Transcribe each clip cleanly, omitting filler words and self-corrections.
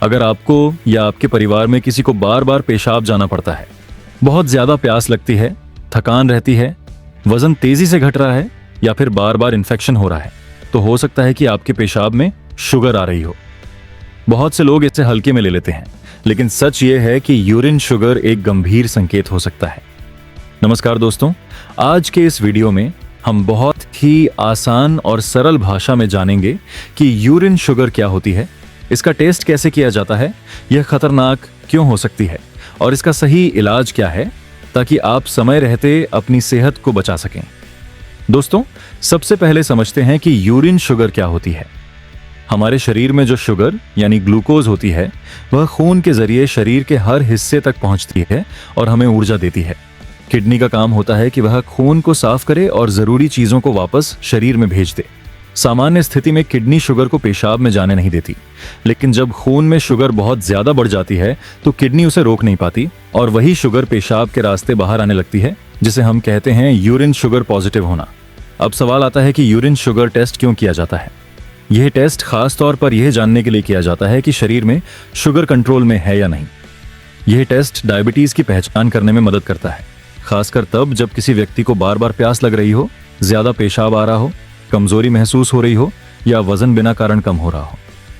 अगर आपको या आपके परिवार में किसी को बार बार पेशाब जाना पड़ता है, बहुत ज्यादा प्यास लगती है, थकान रहती है, वजन तेजी से घट रहा है या फिर बार बार इन्फेक्शन हो रहा है, तो हो सकता है कि आपके पेशाब में शुगर आ रही हो। बहुत से लोग इसे हल्के में ले लेते हैं, लेकिन सच ये है कि यूरिन शुगर एक गंभीर संकेत हो सकता है। नमस्कार दोस्तों, आज के इस वीडियो में हम बहुत ही आसान और सरल भाषा में जानेंगे कि यूरिन शुगर क्या होती है, इसका टेस्ट कैसे किया जाता है, यह खतरनाक क्यों हो सकती है और इसका सही इलाज क्या है, ताकि आप समय रहते अपनी सेहत को बचा सकें। दोस्तों, सबसे पहले समझते हैं कि यूरिन शुगर क्या होती है। हमारे शरीर में जो शुगर यानी ग्लूकोज होती है, वह खून के जरिए शरीर के हर हिस्से तक पहुंचती है और हमें ऊर्जा देती है। किडनी का काम होता है कि वह खून को साफ करे और जरूरी चीजों को वापस शरीर में भेज दे। सामान्य स्थिति में किडनी शुगर को पेशाब में जाने नहीं देती, लेकिन जब खून में शुगर बहुत ज्यादा बढ़ जाती है तो किडनी उसे रोक नहीं पाती और वही शुगर पेशाब के रास्ते बाहर आने लगती है, जिसे हम कहते हैं यूरिन शुगर पॉजिटिव होना। अब सवाल आता है कि यूरिन शुगर टेस्ट क्यों किया जाता है। यह टेस्ट खास तौर पर यह जानने के लिए किया जाता है कि शरीर में शुगर कंट्रोल में है या नहीं। यह टेस्ट डायबिटीज की पहचान करने में मदद करता है, खासकर तब जब किसी व्यक्ति को बार बार प्यास लग रही हो, ज्यादा पेशाब आ रहा हो, कमजोरी महसूस हो रही हो या वजन बिना कारण कम हो रहा हो।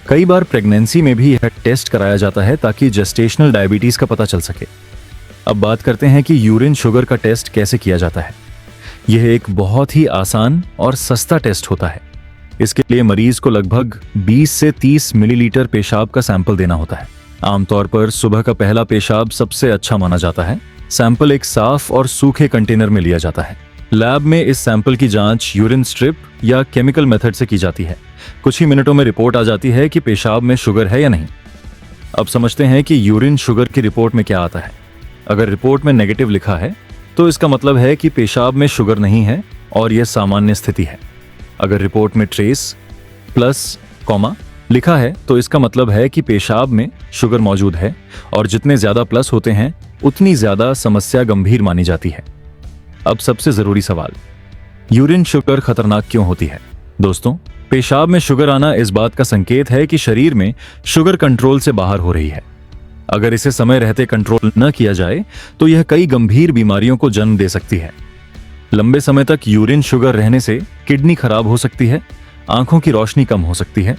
कई बार प्रेगनेंसी में भी यह टेस्ट कराया जाता है ताकि जेस्टेशनल डायबिटीज का पता चल सके। अब बात करते हैं कि यूरिन शुगर का टेस्ट कैसे किया जाता है। यह एक बहुत ही आसान और सस्ता टेस्ट होता है। इसके लिए मरीज को लगभग 20 से 30 मिलीलीटर पेशाब का सैंपल देना होता है। आमतौर पर सुबह का पहला पेशाब सबसे अच्छा माना जाता है। सैंपल एक साफ और सूखे कंटेनर में लिया जाता है। लैब में इस सैंपल की जांच यूरिन स्ट्रिप या केमिकल मेथड से की जाती है। कुछ ही मिनटों में रिपोर्ट आ जाती है कि पेशाब में शुगर है या नहीं। अब समझते हैं कि यूरिन शुगर की रिपोर्ट में क्या आता है। अगर रिपोर्ट में नेगेटिव लिखा है तो इसका मतलब है कि पेशाब में शुगर नहीं है और यह सामान्य स्थिति है। अगर रिपोर्ट में ट्रेस प्लस कॉमा लिखा है तो इसका मतलब है कि पेशाब में शुगर मौजूद है और जितने ज्यादा प्लस होते हैं उतनी ज्यादा समस्या गंभीर मानी जाती है। अब सबसे जरूरी सवाल, यूरिन शुगर खतरनाक क्यों होती है। दोस्तों, पेशाब में शुगर आना इस बात का संकेत है कि शरीर में शुगर कंट्रोल से बाहर हो रही है। अगर इसे समय रहते कंट्रोल न किया जाए तो यह कई गंभीर बीमारियों को जन्म दे सकती है। लंबे समय तक यूरिन शुगर रहने से किडनी खराब हो सकती है, आंखों की रोशनी कम हो सकती है,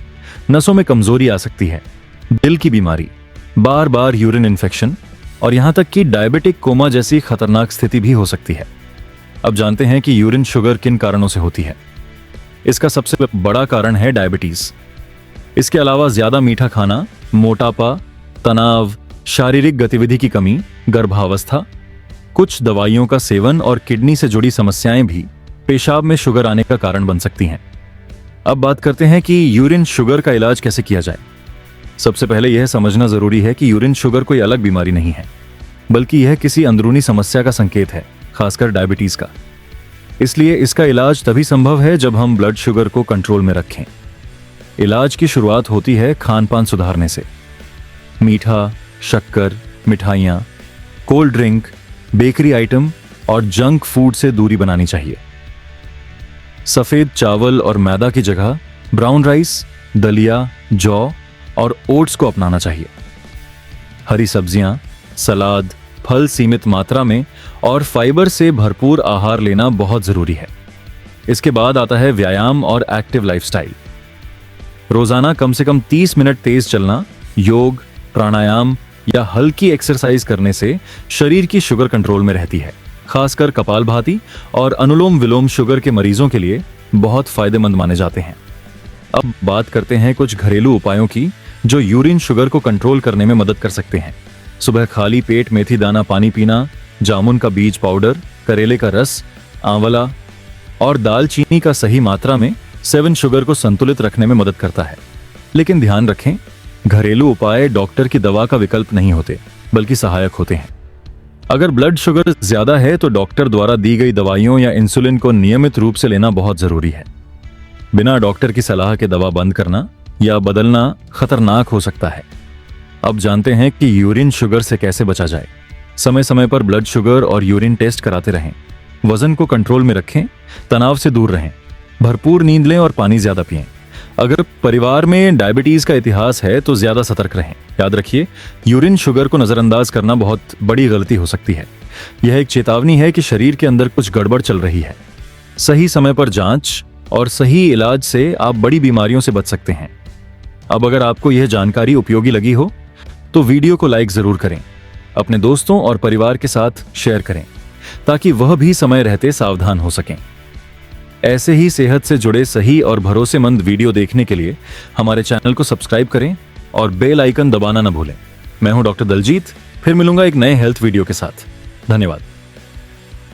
नसों में कमजोरी आ सकती है, दिल की बीमारी, बार बार यूरिन इन्फेक्शन और यहां तक कि डायबिटिक कोमा जैसी खतरनाक स्थिति भी हो सकती है। अब जानते हैं कि यूरिन शुगर किन कारणों से होती है। इसका सबसे बड़ा कारण है डायबिटीज। इसके अलावा ज्यादा मीठा खाना, मोटापा, तनाव, शारीरिक गतिविधि की कमी, गर्भावस्था, कुछ दवाइयों का सेवन और किडनी से जुड़ी समस्याएं भी पेशाब में शुगर आने का कारण बन सकती हैं। अब बात करते हैं कि यूरिन शुगर का इलाज कैसे किया जाए। सबसे पहले यह समझना जरूरी है कि यूरिन शुगर कोई अलग बीमारी नहीं है, बल्कि यह किसी अंदरूनी समस्या का संकेत है, खासकर डायबिटीज का। इसलिए इसका इलाज तभी संभव है जब हम ब्लड शुगर को कंट्रोल में रखें। इलाज की शुरुआत होती है खान पान सुधारने से। मीठा, शक्कर, मिठाइयाँ, कोल्ड ड्रिंक, बेकरी आइटम और जंक फूड से दूरी बनानी चाहिए। सफेद चावल और मैदा की जगह ब्राउन राइस, दलिया, जौ और ओट्स को अपनाना चाहिए। हरी सब्जियां, सलाद, फल सीमित मात्रा में और फाइबर से भरपूर आहार लेना बहुत जरूरी है। इसके बाद आता है व्यायाम और एक्टिव लाइफस्टाइल। रोजाना कम से कम 30 मिनट तेज चलना, योग, प्राणायाम या हल्की एक्सरसाइज करने से शरीर की शुगर कंट्रोल में रहती है। खासकर कपालभाति और अनुलोम विलोम शुगर के मरीजों के लिए बहुत फायदेमंद माने जाते हैं। अब बात करते हैं कुछ घरेलू उपायों की जो यूरिन शुगर को कंट्रोल करने में मदद कर सकते हैं। सुबह खाली पेट मेथी दाना पानी पीना, जामुन का बीज पाउडर, करेले का रस, आंवला और दालचीनी का सही मात्रा में सेवन शुगर को संतुलित रखने में मदद करता है। लेकिन ध्यान रखें, घरेलू उपाय डॉक्टर की दवा का विकल्प नहीं होते, बल्कि सहायक होते हैं। अगर ब्लड शुगर ज्यादा है तो डॉक्टर द्वारा दी गई दवाइयों या इंसुलिन को नियमित रूप से लेना बहुत जरूरी है। बिना डॉक्टर की सलाह के दवा बंद करना या बदलना खतरनाक हो सकता है। अब जानते हैं कि यूरिन शुगर से कैसे बचा जाए। समय समय पर ब्लड शुगर और यूरिन टेस्ट कराते रहें। वजन को कंट्रोल में रखें, तनाव से दूर रहें, भरपूर नींद लें और पानी ज्यादा पिएं। अगर परिवार में डायबिटीज का इतिहास है तो ज्यादा सतर्क रहें। याद रखिए, यूरिन शुगर को नजरअंदाज करना बहुत बड़ी गलती हो सकती है। यह एक चेतावनी है कि शरीर के अंदर कुछ गड़बड़ चल रही है। सही समय पर जांच और सही इलाज से आप बड़ी बीमारियों से बच सकते हैं। अब अगर आपको यह जानकारी उपयोगी लगी हो तो वीडियो को लाइक जरूर करें, अपने दोस्तों और परिवार के साथ शेयर करें ताकि वह भी समय रहते सावधान हो सकें। ऐसे ही सेहत से जुड़े सही और भरोसेमंद वीडियो देखने के लिए हमारे चैनल को सब्सक्राइब करें और बेल आइकन दबाना न भूलें। मैं हूं डॉक्टर दलजीत, फिर मिलूंगा एक नए हेल्थ वीडियो के साथ। धन्यवाद।